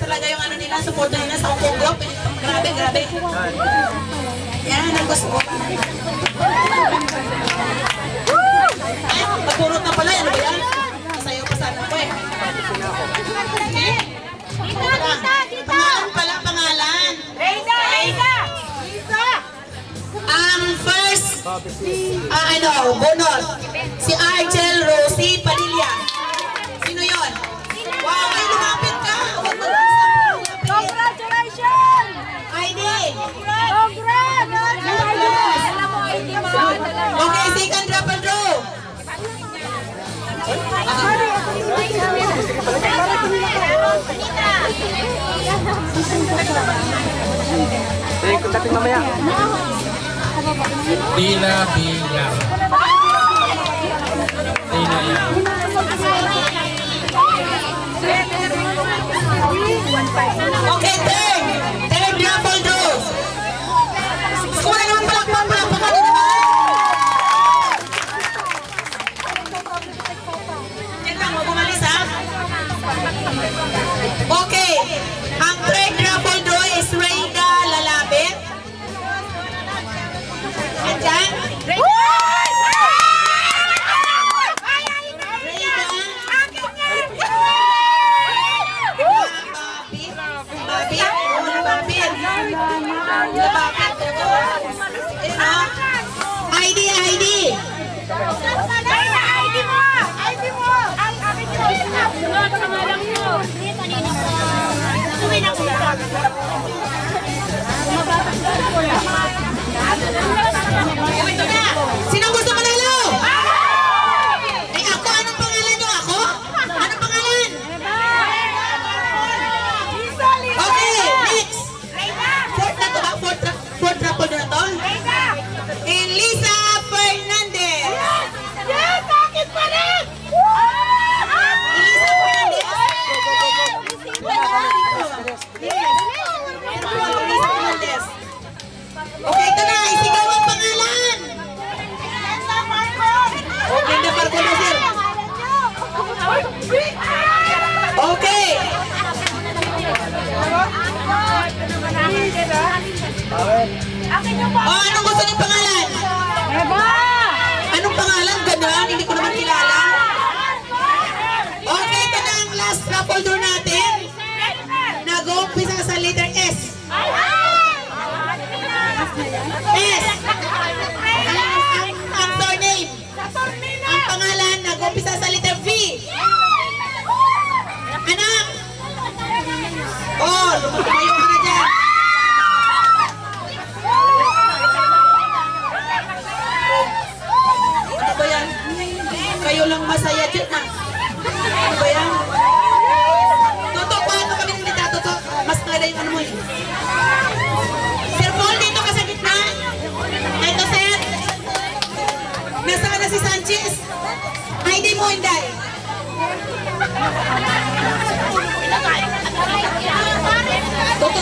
talaga yung ano nila, support nila sa Hong Group. Grabe, grabe. Yan, ang gusto ko. Ay, magpurot na pala, ano ba yan? Masayaw pa sana ko eh. Pangalan pala, pangalan. Reina! First, bunot. Si Argel Rosie Padilla. Sino yun? Wow, ay lumapit ka. Huwag mo Congratulations! ID. Congrats! Okay, second drop and draw. Sige, kontakin mamaya. Dina Bilang. Dina yan. Okay, third drop and draw. Kuha naman palakpan naman. Yan lang, huwag umalis ha. Okay, ang third drop and draw is Reyda Lalabit. Andyan? ID. Sino gusto manalo? Ay, ako. Anong pangalan nyo? Ako? Anong pangalan? Okay, next. Fourth na to ba? Fourth raffle na to? And Lisa Fernandez. Yes! Akin pa rin! Elisa Fernandez. Okay, ito na. Isigaw ang pangalan. Okay, na Marco na sir. Okay. Oh, anong gusto niyong pangalan? Anong pangalan? Ganon? Hindi ko naman kilala. Okay, ito na ang last raffle draw natin. Nag-uumpisa sa letter S. S. Ang surname. Ang pangalan, nag-uumpisa sa letter V. Anak. Oh, lumayo ka na dyan. Ano ba yan? Kayo lang masaya dyan ah. Ano ba yan? Toto, paano kami nilita? Toto, mas nada yung ano mo eh. Sir Paul, dito ka sa gitna. Ito, sir. Nasaan na si Sanchez? Ay, di mo, hindi. Toto,